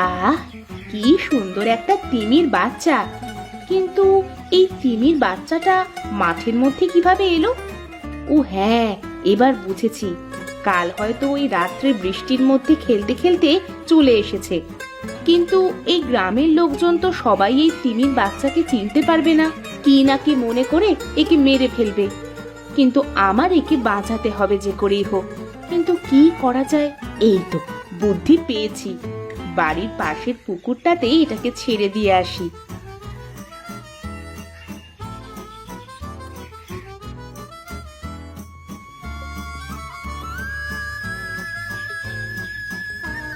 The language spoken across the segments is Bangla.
আহ, কি সুন্দর একটা তিমির বাচ্চা। কিন্তু এই তিমির বাচ্চাটা মাঠের মধ্যে কিভাবে এলো? ও হ্যাঁ, এবার বুঝেছি। কাল হয়তো ওই রাত্রে বৃষ্টির মধ্যে খেলতে খেলতে চলে এসেছে। কিন্তু এই গ্রামের লোকজন তো সবাই এই তিমির বাচ্চাকে চিনতে পারবে না, কি না কি মনে করে একে মেরে ফেলবে। কিন্তু আমার একে বাঁচাতে হবে যে করেই হোক। কিন্তু কি করা যায়? এই তো বুদ্ধি পেয়েছি, বাড়ির পাশের পুকুরটাতে এটাকে ছেড়ে দিয়ে আসি।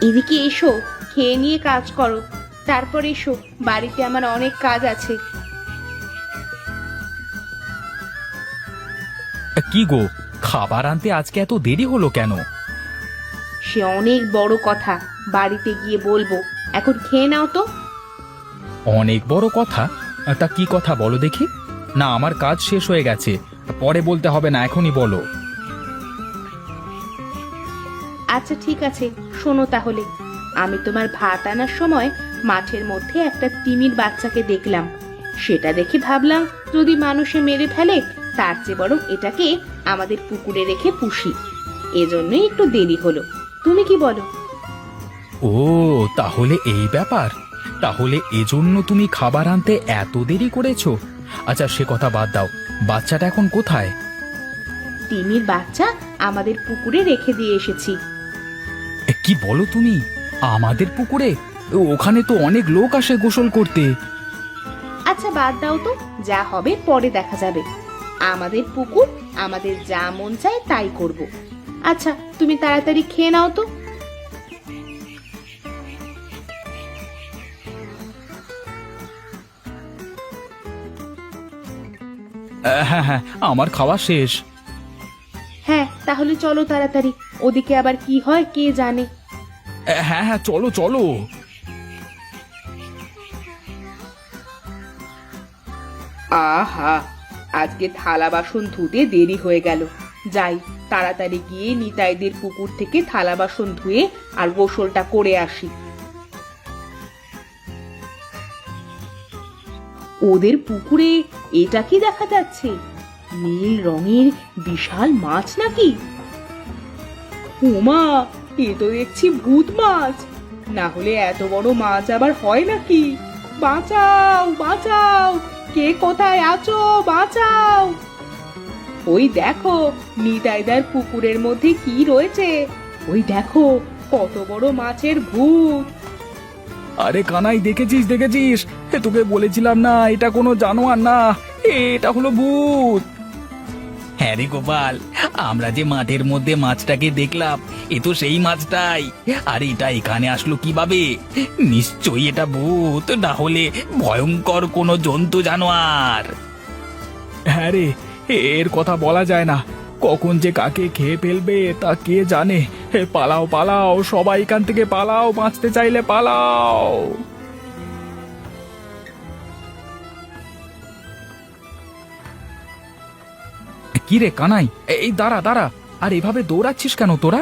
এদিকে এসো, খেয়ে নিয়ে কাজ করো, তারপর এসো, বাড়িতে আমার অনেক কাজ আছে। কি গো, খাবার আনতে আজকে এত দেরি হলো কেন? সে অনেক বড় কথা, বাড়িতে গিয়ে বলবো। এখন খেয়ে নাও তো। অনেক বড় কথা? তা কি কথা বলো দেখি। না, আমার কাজ শেষ হয়ে গেছে, পরে বলতে হবে না, এখনই বলো। আচ্ছা ঠিক আছে, শোনো তাহলে। আমি তোমার ভাত আনার সময় মাঠের মধ্যে একটা তিমির বাচ্চাকে দেখলাম। সেটা দেখে ভাবলাম যদি মানুষে মেরে ফেলে, তার চেয়ে বরং এটাকে আমাদের পুকুরে রেখে পুষি। এজন্যই একটু দেরি হলো। তুমি কি বলো? ও, তাহলে এই ব্যাপার। তাহলে এজন্য তুমি খাবার আনতে এত দেরি করেছো। আচ্ছা, সে কথা বাদ দাও, বাচ্চাটা এখন কোথায়? তিমির বাচ্চা আমাদের পুকুরে রেখে দিয়ে এসেছি। কি বলো তুমি? আমাদের পুকুরে? ওখানে তো অনেক লোক আসে গোসল করতে। আচ্ছা বাদ দাও তো, যা হবে পরে দেখা যাবে। আমাদের পুকুর, আমাদের যা মন চায় তাই করব। আচ্ছা তুমি তাড়াতাড়ি খেয়ে নাও তো। হ্যাঁ হ্যাঁ, আমার খাওয়া শেষ। হ্যাঁ তাহলে চলো তাড়াতাড়ি, ওদিকে আবার কি হয় কে জানে। হ্যাঁ হ্যাঁ, চলো চলো। আহা, আজকে থালা বাসন ধুতে দেরি হয়ে গেল। যাই, তাড়াতাড়ি গিয়ে নিতাইদের পুকুর থেকে থালা বাসন ধুয়ে আর গোসলটা করে আসি। ওদের পুকুরে এটা কি দেখা যাচ্ছে? নীল রঙের বিশাল মাছ নাকি? ওমা, এ তো দেখছি ভূত মাছ। না হলে এত বড় মাছ আবার হয় নাকি? বাঁচাও বাঁচাও, কে কোথায় আছো, বাঁচাও! ওই দেখো, নিতাইদার পুকুরের মধ্যে কি রয়েছে। ওই দেখো, কত বড় মাছের ভূত। আরে কানাই, দেখেছিস দেখেছিস? তোকে বলেছিলাম না, এটা কোনো জানোয়ার না, এটা হলো ভূত। হ্যাঁ রে গোপাল, আমরা যে মাঠের মধ্যে মাছটাকে দেখলাম, এ তো সেই মাছটাই। আর এটা এখানে আসলো কিভাবে? নিশ্চয়ই এটা ভূত, না হলে ভয়ঙ্কর কোনো জন্তু জানোয়ার। হ্যাঁ রে, এর কথা বলা যায় না, কখন যে কাকে খেয়ে ফেলবে তা কে জানে। পালাও পালাও, সবাই এখান থেকে পালাও, বাঁচতে চাইলে পালাও। কি রে কানাই, এই দাঁড়া দাঁড়া, আর এভাবে দৌড়াচ্ছিস কেন তোরা?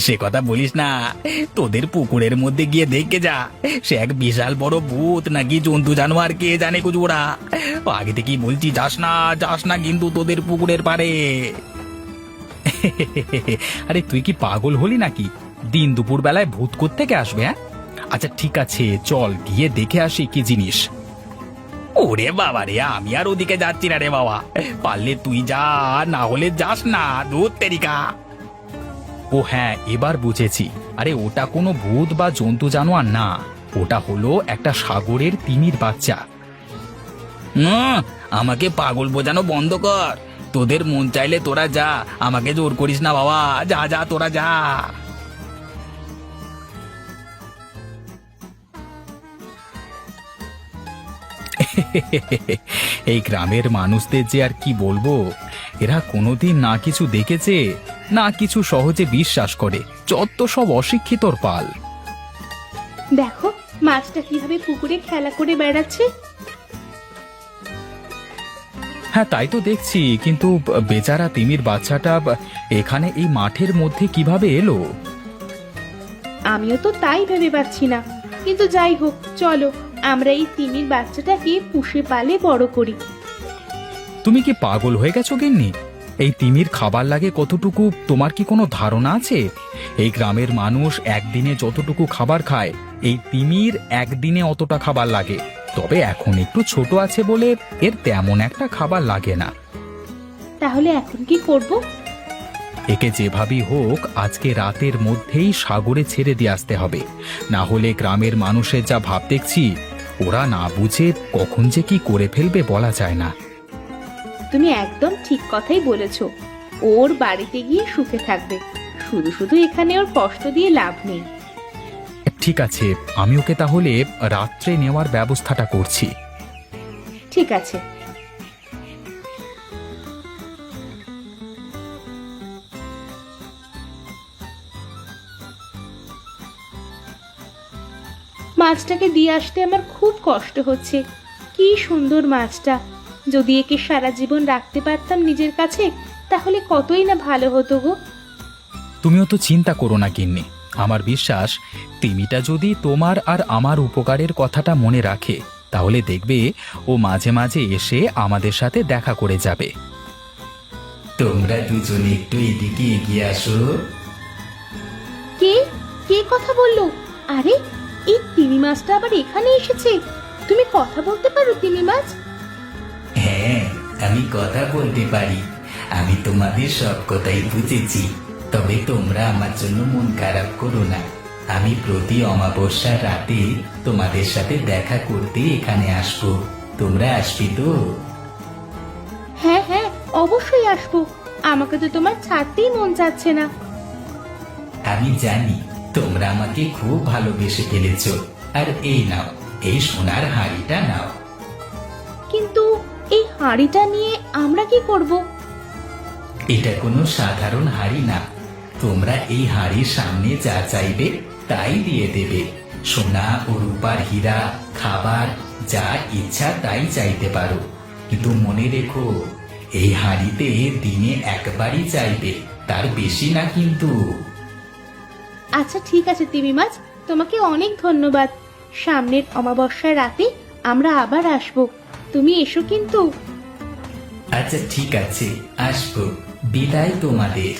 সে কথা বলিস না, তোদের পুকুরের মধ্যে গিয়ে দেখে যা, সে এক বিশাল বড় ভূত নাকি জন্তু জানোয়ার কে জানে কুজোড়া। আগে থেকেই বলছি, যাস না যাস না কিন্তু তোদের পুকুরের পারে। আরে তুই কি পাগল হলি নাকি? দিন দুপুর বেলায় ভূত কোত্থেকে আসবে? হ্যাঁ, আচ্ছা ঠিক আছে, চল গিয়ে দেখে আসি কি জিনিস। ওরে বাবা রে, আমি আর ওদিকে যাচ্ছি না রে বাবা, পারলে তুই যা, না হলে যাস না, ধুর তেরিকা। ও হ্যাঁ, এবার বুঝেছি। আরে ওটা কোনো ভূত বা জন্তু জানোয়ার না, ওটা হলো একটা সাগরের তিমির বাচ্চা। আমাকে পাগল বোঝানো বন্ধ কর, তোদের মন চাইলে তোরা যা, আমাকে জোর করিস না বাবা, যা যা তোরা যা। এই গ্রামের মানুষদের যে আর কি বলবো, এরা কোনোদিন না কিছু দেখেছে, না কিছু সহজে বিশ্বাস করে, যত সব অশিক্ষিতর পাল। দেখো মাছটা কিভাবে পুকুরে খেলা করে বেড়াচ্ছে। হ্যাঁ তাই তো দেখছি, কিন্তু বেচারা তিমির বাচ্চাটা এখানে এই মাঠের মধ্যে কিভাবে এলো? আমিও তো তাই ভেবে পাচ্ছি না। কিন্তু যাই হোক, চলো আমরা এই তিমির বাচ্চাটাকে পুষে পালে বড় করি। তুমি কি পাগল হয়ে গেছো গিন্নি? এই তিমির খাবার লাগে কতটুকু তোমার কি কোনো ধারণা আছে? এই গ্রামের মানুষ একদিনে যতটুকু খাবার খায়, এই তিমির একদিনে অতটা খাবার লাগে। তবে এখন একটু ছোট আছে বলে এর তেমন একটা খাবার লাগে না। তাহলে এখন কি করব? একে যেভাবেই হোক আজকে রাতের মধ্যেই সাগরে ছেড়ে দিয়ে আসতে হবে। না হলে গ্রামের মানুষের যা ভাব দেখছি, ওরা না বুঝে কখন যে কি করে ফেলবে বলা যায় না। তুমি একদম ঠিক কথাই বলেছো। ওর বাড়িতে গিয়ে সুখে থাকবে, শুধু শুধু এখানে ওর কষ্ট দিয়ে লাভ নেই। ঠিক আছে, আমি ওকে তাহলে রাত্রে নেওয়ার ব্যবস্থাটা করছি। ঠিক আছে। মাছটাকে দিয়ে আসতে আমার খুব কষ্ট হচ্ছে। কি সুন্দর মাছটা! যদি একে সারা জীবন রাখতে পারতাম নিজের কাছে, তাহলে কতই না ভালো হতো গো। তুমিও তো চিন্তা করো না গিন্নি, আমার বিশ্বাস তিমিটা যদি তোমার আর আমার উপকারের কথাটা মনে রাখে, তাহলে দেখবে ও মাঝে মাঝে এসে আমাদের সাথে দেখা করে যাবে। তোমরা দুজনে একটু এদিকে এগিয়ে আসো। কে কে কথা বললো? আরে, এই তিমি মাছটা আবার এখানে এসেছে। তুমি কথা বলতে পারো তিমি মাছ? হ্যাঁ, আমি কথা বলতে পারি। আমি তোমাদের সব কথাই বুঝেছি। তবে তোমরা আমার জন্য মন খারাপ করো না। আমি প্রতি অমাবস্যার রাতে তোমাদের সাথে দেখা করতে এখানে আসবো। তোমরা আসবে তো? হ্যাঁ হ্যাঁ, অবশ্যই আসবো। আমাকে তো তোমার ছাড়তেই মন চাচ্ছে না। আমি জানি তোমরা আমাকে খুব ভালোবেসে ফেলেছো। আর এই নাও, এই সোনার হাঁড়িটা নাও। কিন্তু এই হাঁড়িটা নিয়ে আমরা কি করব? এটা কোনো সাধারণ হাঁড়ি না। তোমরা এই হাঁড়ির সামনে যা চাইবে তাই দিয়ে দেবে। সোনা ও রূপার হীরা, খাবার, যা ইচ্ছা তাই চাইতে পারো। কিন্তু মনে রেখো, এই হাঁড়িতে দিনে একবারই চাইবে, তার বেশি না কিন্তু। আচ্ছা ঠিক আছে তিমি মাছ, তোমাকে অনেক ধন্যবাদ। সামনের অমাবস্যার রাতে আমরা আবার আসবো। তুমি এসো কিন্তু। আচ্ছা ঠিক আছে, আসবো। বিদায় তোমাদের।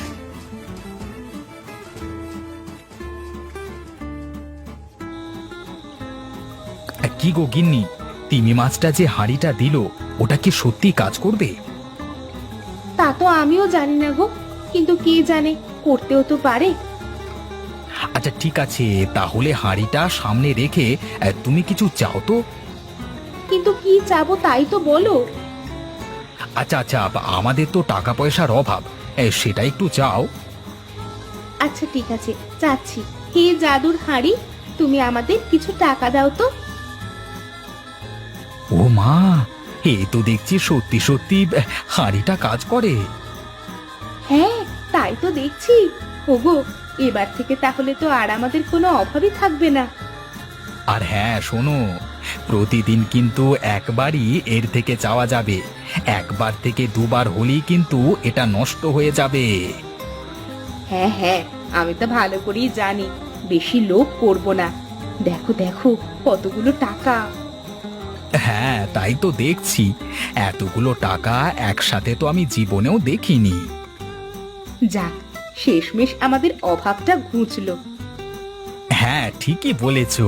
কি গো গিন্নি, তিমি মাছটা যে হাঁড়িটা দিল, ওটা কি সত্যি কাজ করবে? তা তো আমিও জানি না গো, কিন্তু কে জানে, করতেও তো পারে। আচ্ছা ঠিক আছে, তাহলে হাঁড়িটা সামনে রেখে তুমি কিছু চাও তো। কিন্তু কি চাবো তাই তো বলো। আচ্ছা আচ্ছা, আমাদের তো টাকা পয়সার অভাব, সেটা একটু চাও। আচ্ছা ঠিক আছে, চাচ্ছি। হে জাদুর হাঁড়ি, তুমি আমাদের কিছু টাকা দাও তো। ও মা, এ তো দেখছি সত্যি সত্যি হাঁড়িটা কাজ করে। হ্যাঁ, তাই তো দেখছি। ওগো, এবার থেকে তাহলে তো আর আমাদের কোনো অভাবই থাকবে না। আর হ্যাঁ শোনো, প্রতিদিন কিন্তু একবারই এর থেকে চাওয়া যাবে। একবার থেকে দুবার হলেই কিন্তু এটা নষ্ট হয়ে যাবে। হ্যাঁ হ্যাঁ, আমি তো ভালো করেই জানি, বেশি লোভ করব না। দেখো দেখো, কতগুলো টাকা! হ্যাঁ তাই তো দেখছি, এতগুলো টাকা একসাথে তো আমি জীবনেও দেখিনি। যাক, শেষমেশ আমাদের অভাবটা ঘুচলো। হ্যাঁ ঠিকই বলেছো।